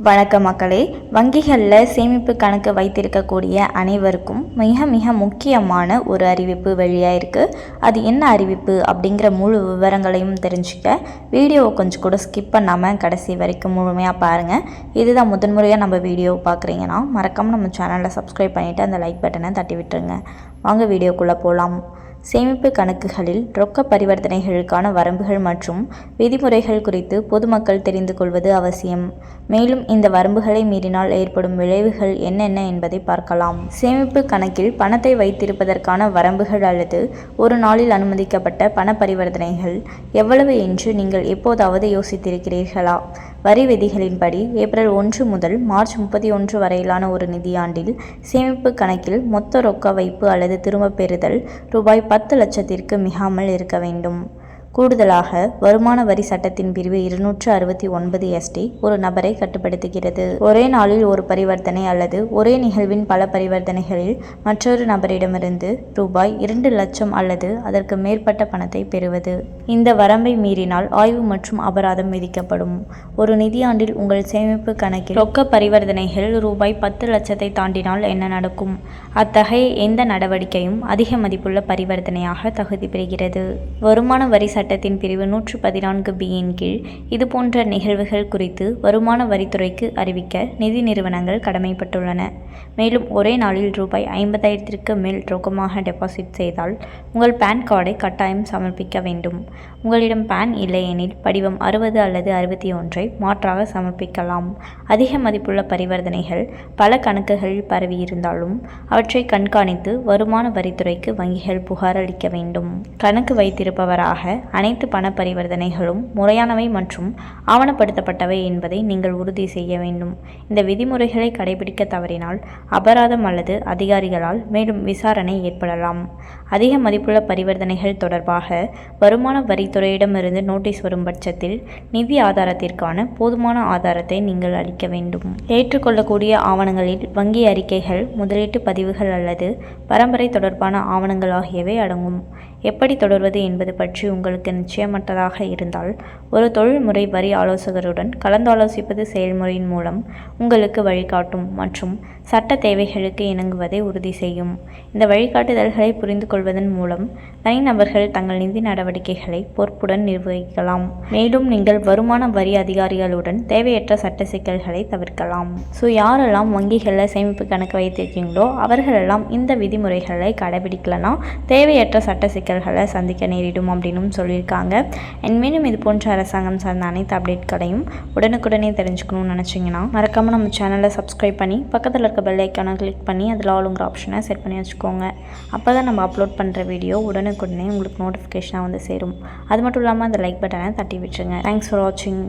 வணக்கம் மக்களே. வங்கிகளில் சேமிப்பு கணக்கு வைத்திருக்கக்கூடிய அனைவருக்கும் மிக மிக முக்கியமான ஒரு அறிவிப்பு வெளியாயிருக்கு. அது என்ன அறிவிப்பு அப்படிங்கிற முழு விவரங்களையும் தெரிஞ்சுக்க வீடியோவை கொஞ்சம் கூட ஸ்கிப் பண்ணாமல் கடைசி வரைக்கும் முழுமையாக பாருங்கள். இதுதான் முதன்முறையாக நம்ம வீடியோவை பார்க்குறீங்கன்னா மறக்காமல் நம்ம சேனலை சப்ஸ்கிரைப் பண்ணிவிட்டு அந்த லைக் பட்டனை தட்டி விட்டுருங்க. வாங்க வீடியோக்குள்ளே போகலாம். சேமிப்பு கணக்குகளில் ரொக்க பரிவர்த்தனைகளுக்கான வரம்புகள் மற்றும் விதிமுறைகள் குறித்து பொதுமக்கள் தெரிந்து கொள்வது அவசியம். மேலும் இந்த வரம்புகளை மீறினால் ஏற்படும் விளைவுகள் என்னென்ன என்பதை பார்க்கலாம். சேமிப்பு கணக்கில் பணத்தை வைத்திருப்பதற்கான வரம்புகள் அல்லது ஒரு நாளில் அனுமதிக்கப்பட்ட பண பரிவர்த்தனைகள் எவ்வளவு என்று நீங்கள் எப்போதாவது யோசித்திருக்கிறீர்களா? வரி விதிகளின்படி ஏப்ரல் 1 முதல் மார்ச் 31 வரையிலான ஒரு நிதியாண்டில் சேமிப்பு கணக்கில் மொத்த ரொக்க வைப்பு அல்லது திரும்பப் பெறுதல் ரூபாய் 10 லட்சத்திற்கு மிகாமல் இருக்க வேண்டும். கூடுதலாக வருமான வரி சட்டத்தின் பிரிவு 269 ST ஒரு நபரை கட்டுப்படுத்துகிறது. ஒரே நாளில் ஒரு பரிவர்த்தனை அல்லது ஒரே நிகழ்வின் பல பரிவர்த்தனைகளில் மற்றொரு நபரிடமிருந்து ரூபாய் 2 லட்சம் அல்லது அதற்கு மேற்பட்ட பணத்தை பெறுவது. இந்த வரம்பை மீறினால் ஆய்வு மற்றும் அபராதம் விதிக்கப்படும். ஒரு நிதியாண்டில் உங்கள் சேமிப்பு கணக்கில் ரொக்க பரிவர்த்தனைகள் ரூபாய் 10 லட்சத்தை தாண்டினால் என்ன நடக்கும்? அத்தகைய எந்த நடவடிக்கையும் அதிக மதிப்புள்ள பரிவர்த்தனையாக தகுதி பெறுகிறது. வருமான வரி சட்டத்தின் பிரிவு 114B கீழ் இதுபோன்ற நிகழ்வுகள் குறித்து வருமான வரித்துறைக்கு அறிவிக்க நிதி நிறுவனங்கள் கடமைப்பட்டுள்ளன. மேலும் ஒரே நாளில் ரூபாய் 50,000க்கு மேல் ரொக்கமாக டெபாசிட் செய்தால் உங்கள் பேன் கார்டை கட்டாயம் சமர்ப்பிக்க வேண்டும். உங்களிடம் பேன் இல்லையெனில் படிவம் 60 அல்லது 61ஐ மாற்றாக சமர்ப்பிக்கலாம். அதிக மதிப்புள்ள பரிவர்த்தனைகள் பல கணக்குகளில் பரவியிருந்தாலும் அவற்றை கண்காணித்து வருமான வரித்துறைக்கு வங்கிகள் புகார் அளிக்க வேண்டும். கணக்கு வைத்திருப்பவராக அனைத்து பண பரிவர்த்தனைகளும் முறையானவை மற்றும் ஆவணப்படுத்தப்பட்டவை என்பதை நீங்கள் உறுதி செய்ய வேண்டும். இந்த விதிமுறைகளை கடைபிடிக்க தவறினால் அபராதம் அல்லது அதிகாரிகளால் மேலும் விசாரணை ஏற்படலாம். அதிக மதிப்புள்ள பரிவர்த்தனைகள் தொடர்பாக வருமான வரித்துறையிடமிருந்து நோட்டீஸ் வரும் பட்சத்தில் நிதி ஆதாரத்திற்கான போதுமான ஆதாரத்தை நீங்கள் அளிக்க வேண்டும். ஏற்றுக்கொள்ளக்கூடிய ஆவணங்களில் வங்கி அறிக்கைகள், முதலீட்டு பதிவுகள் அல்லது பரம்பரை தொடர்பான ஆவணங்கள் ஆகியவை அடங்கும். எப்படி தொடர்வது என்பது பற்றி உங்களுக்கு நிச்சயமற்றதாக இருந்தால் ஒரு தொழில்முறை வரி ஆலோசகருடன் கலந்தாலோசிப்பது செயல்முறையின் மூலம் உங்களுக்கு வழிகாட்டும் மற்றும் சட்ட தேவைகளுக்கு இணங்குவதை உறுதி செய்யும். இந்த வழிகாட்டுதல்களை புரிந்து கொள்வதன் மூலம் தனிநபர்கள் தங்கள் நிதி நடவடிக்கைகளை பொறுப்புடன் நிர்வகிக்கலாம். மேலும் நீங்கள் வருமான வரி அதிகாரிகளுடன் தேவையற்ற சட்ட சிக்கல்களை தவிர்க்கலாம். யாரெல்லாம் வங்கிகளில் சேமிப்பு கணக்கு வைத்திருக்கீங்களோ அவர்களெல்லாம் இந்த விதிமுறைகளை கடைபிடிக்கலனா தேவையற்ற சட்ட சிக்கல்களை சந்திக்க நேரிடும் அப்படின்னு சொல்லியிருக்காங்க. மேலும் இது போன்ற அரசாங்கம் சார்ந்த அனைத்து அப்டேட்களையும் உடனுக்குடனே தெரிஞ்சுக்கணும்னு நினச்சிங்கன்னா மறக்காமல் நம்ம சேனலை சப்ஸ்கிரைப் பண்ணி பக்கத்தில் இருக்க பெல் ஐக்கானை கிளிக் பண்ணி அதில் ஆளுங்கிற ஆப்ஷனை செட் பண்ணி வச்சுக்கோங்க. அப்போ தான் நம்ம அப்லோட் பண்ணுற வீடியோ உடனுக்குடனே உங்களுக்கு நோட்டிஃபிகேஷனாக வந்து சேரும். அது மட்டும் இல்லாமல் அந்த லைக் பட்டனை தட்டி விட்டுருங்க. தேங்க்ஸ் ஃபார் வாட்சிங்.